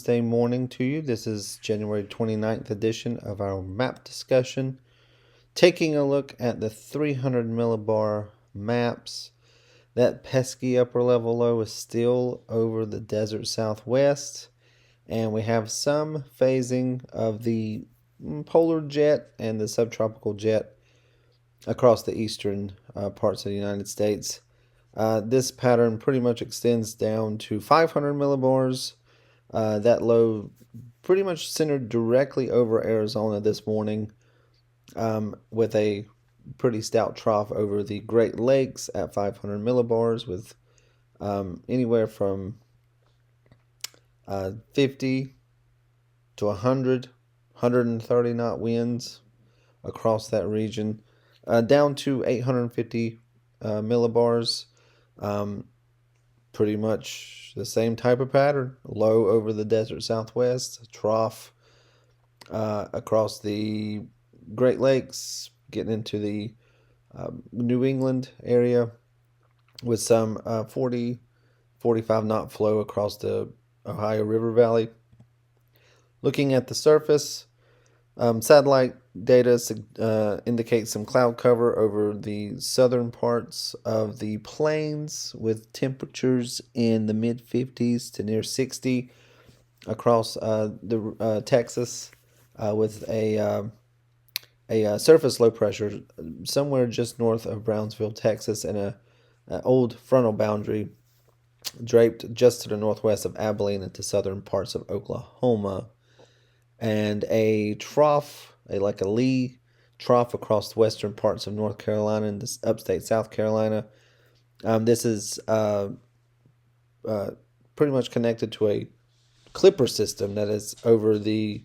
Wednesday morning to you. This is January 29th edition of our map discussion, taking a look at the 300 millibar maps. That pesky upper level low is still over the desert southwest, and we have some phasing of the polar jet and the subtropical jet across the eastern parts of the United States. This pattern pretty much extends down to 500 millibars. That low pretty much centered directly over Arizona this morning, with a pretty stout trough over the Great Lakes at 500 millibars, with anywhere from 50 to 100, 130 knot winds across that region, down to 850 millibars. Pretty much the same type of pattern. Low over the desert southwest, trough across the Great Lakes, getting into the New England area with some 40, 45 knot flow across the Ohio River Valley. Looking at the surface, satellite data indicates some cloud cover over the southern parts of the plains, with temperatures in the mid 50s to near 60 across Texas, with a surface low pressure somewhere just north of Brownsville, Texas, and an old frontal boundary draped just to the northwest of Abilene into southern parts of Oklahoma, and a trough, like a lee trough across the western parts of North Carolina and this upstate South Carolina. This is pretty much connected to a clipper system that is over the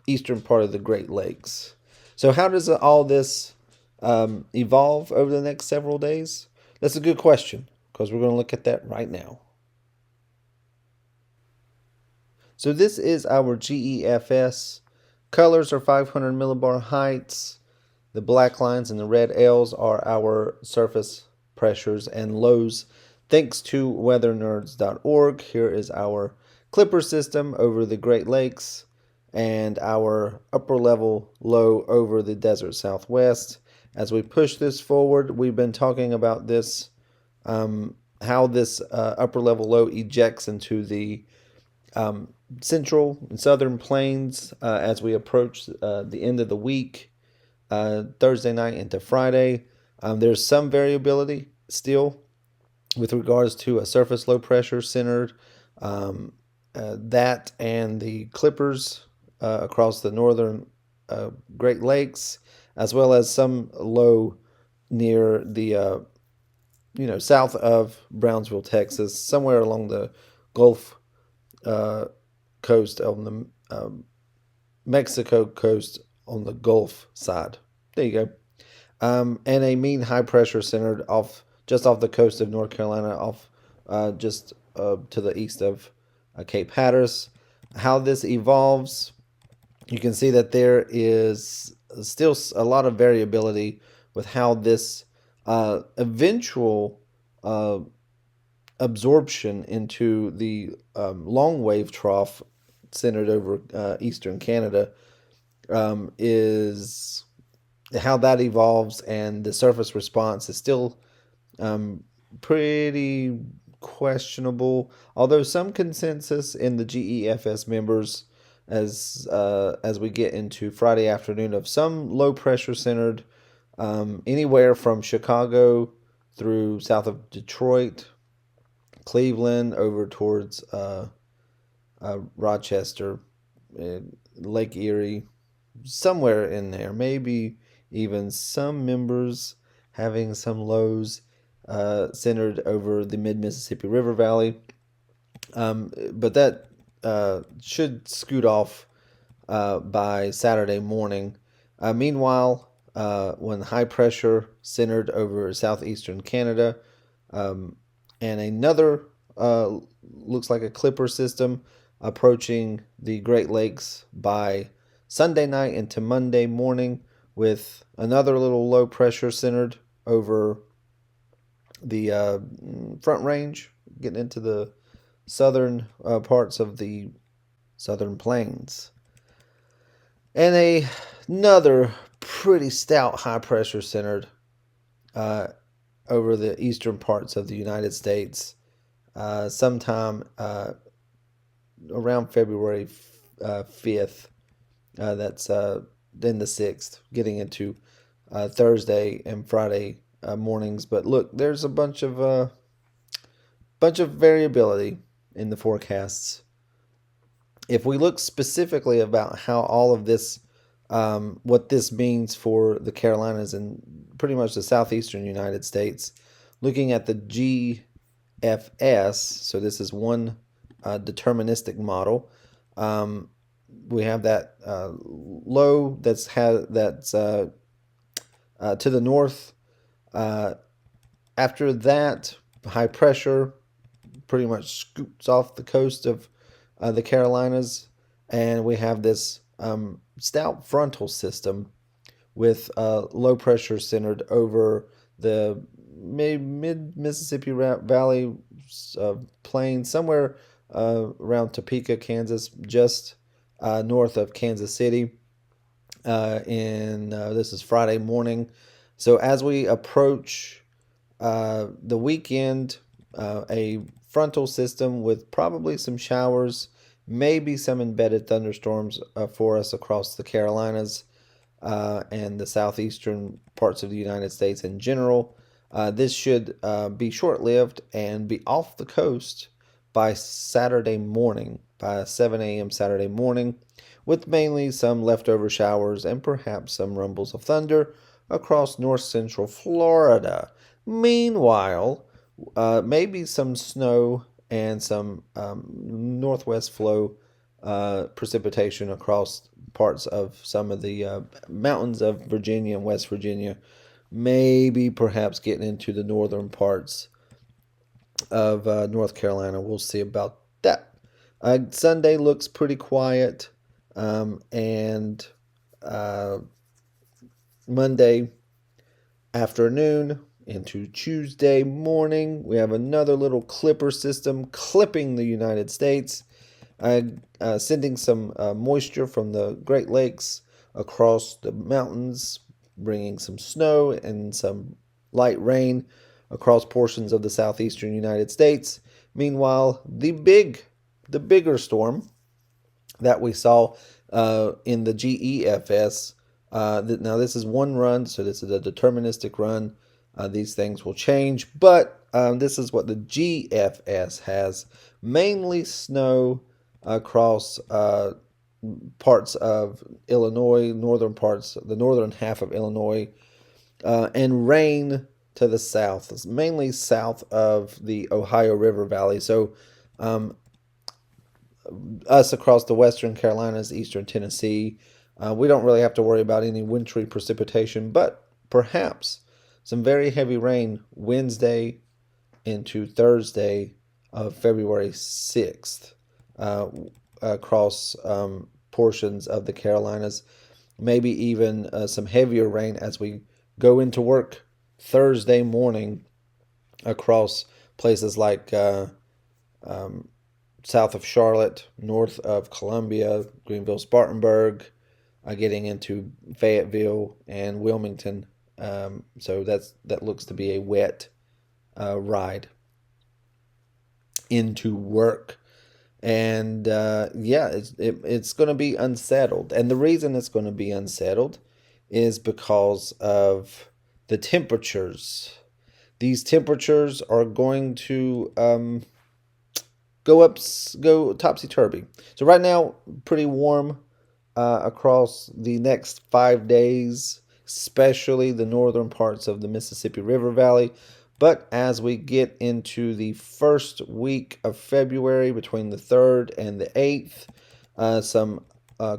eastern part of the Great Lakes. So how does all this evolve over the next several days? That's a good question, because we're going to look at that right now. So this is our GEFS. Colors are 500 millibar heights. The black lines and the red L's are our surface pressures and lows. Thanks to weathernerds.org, here is our clipper system over the Great Lakes and our upper level low over the desert southwest. As we push this forward, we've been talking about this, how this upper level low ejects into the central and southern plains as we approach the end of the week, Thursday night into Friday. There's some variability still with regards to a surface low pressure centered, that and the clippers across the northern Great Lakes, as well as some low near the south of Brownsville, Texas, somewhere along the Gulf coast on the Mexico coast on the Gulf side. There you go. And a mean high pressure centered just off the coast of North Carolina, just to the east of Cape Hatteras. How this evolves, you can see that there is still a lot of variability with how this eventual absorption into the long wave trough centered over eastern Canada is how that evolves, and the surface response is still pretty questionable, although some consensus in the GEFS members as we get into Friday afternoon of some low pressure centered anywhere from Chicago through south of Detroit, Cleveland, over towards Rochester, Lake Erie, somewhere in there. Maybe even some members having some lows centered over the mid-Mississippi River Valley. But that should scoot off by Saturday morning. Meanwhile, when high pressure centered over southeastern Canada, and another looks like a clipper system approaching the Great Lakes by Sunday night into Monday morning, with another little low pressure centered over the Front Range, getting into the southern parts of the southern plains. And another pretty stout high pressure centered uh, over the eastern parts of the United States sometime around February 5th. That's then the 6th, getting into Thursday and Friday mornings. But look, there's a bunch of variability in the forecasts. If we look specifically about how all of this, what this means for the Carolinas and pretty much the southeastern United States, looking at the GFS, so this is one deterministic model. We have that low that's to the north. After that, high pressure pretty much scoops off the coast of the Carolinas, and we have this stout frontal system with low pressure centered over the mid Mississippi Valley plain, somewhere around Topeka, Kansas, just north of Kansas City. This is Friday morning. So as we approach the weekend, a frontal system with probably some showers, maybe some embedded thunderstorms for us across the Carolinas and the southeastern parts of the United States in general. This should be short lived and be off the coast by Saturday morning, by 7 a.m. Saturday morning, with mainly some leftover showers and perhaps some rumbles of thunder across north central Florida. Meanwhile, maybe some snow and some northwest flow precipitation across parts of some of the mountains of Virginia and West Virginia. Maybe perhaps getting into the northern parts of North Carolina. We'll see about that. Sunday looks pretty quiet, and Monday afternoon into Tuesday morning, we have another little clipper system clipping the United States, sending some moisture from the Great Lakes across the mountains, bringing some snow and some light rain across portions of the southeastern United States. Meanwhile, the bigger storm that we saw in the GEFS. Now, this is one run, so this is a deterministic run. These things will change, but this is what the GFS has. Mainly snow across parts of Illinois, the northern half of Illinois, and rain to the south. It's mainly south of the Ohio River Valley. So us across the western Carolinas, eastern Tennessee, we don't really have to worry about any wintry precipitation, but perhaps some very heavy rain Wednesday into Thursday of February 6th across portions of the Carolinas. Maybe even some heavier rain as we go into work Thursday morning across places like south of Charlotte, north of Columbia, Greenville, Spartanburg, getting into Fayetteville and Wilmington. So that looks to be a wet ride into work. And it's going to be unsettled. And the reason it's going to be unsettled is because of the temperatures. These temperatures are going to go topsy-turvy. So right now, pretty warm across the next 5 days, especially the northern parts of the Mississippi River Valley. But as we get into the first week of February, between the 3rd and the 8th, some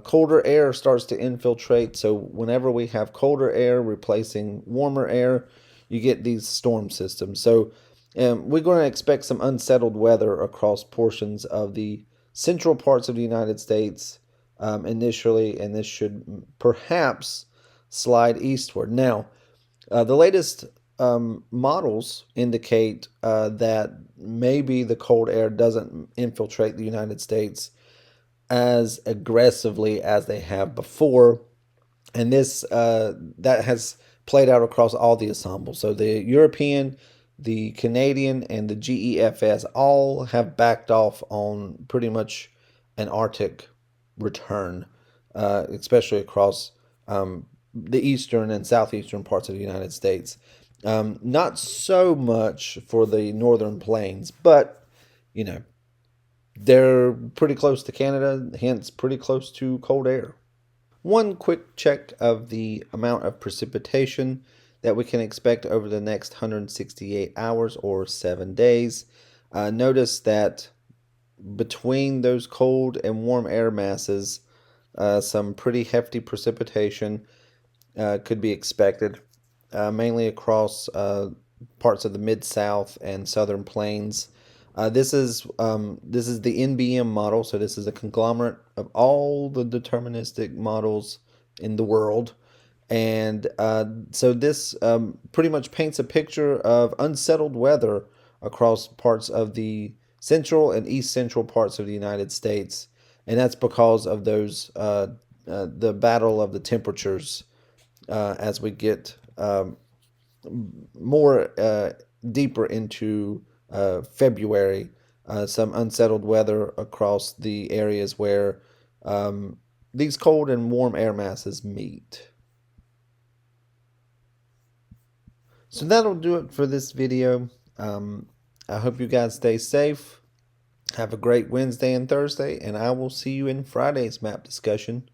colder air starts to infiltrate. So whenever we have colder air replacing warmer air, you get these storm systems. So we're going to expect some unsettled weather across portions of the central parts of the United States initially, and this should perhaps slide eastward. Now, the latest models indicate that maybe the cold air doesn't infiltrate the United States as aggressively as they have before, and this that has played out across all the ensembles. So the European, the Canadian, and the GEFS all have backed off on pretty much an Arctic return, especially across the eastern and southeastern parts of the United States. Not so much for the northern plains, but you know they're pretty close to Canada, hence pretty close to cold air. One quick check of the amount of precipitation that we can expect over the next 168 hours or 7 days. Notice that between those cold and warm air masses, some pretty hefty precipitation could be expected, mainly across parts of the mid South and southern plains. This is the NBM model, so this is a conglomerate of all the deterministic models in the world, and so this pretty much paints a picture of unsettled weather across parts of the central and east central parts of the United States, and that's because of those the battle of the temperatures as we get more deeper into February, some unsettled weather across the areas where these cold and warm air masses meet. So that'll do it for this video. I hope you guys stay safe. Have a great Wednesday and Thursday, and I will see you in Friday's map discussion.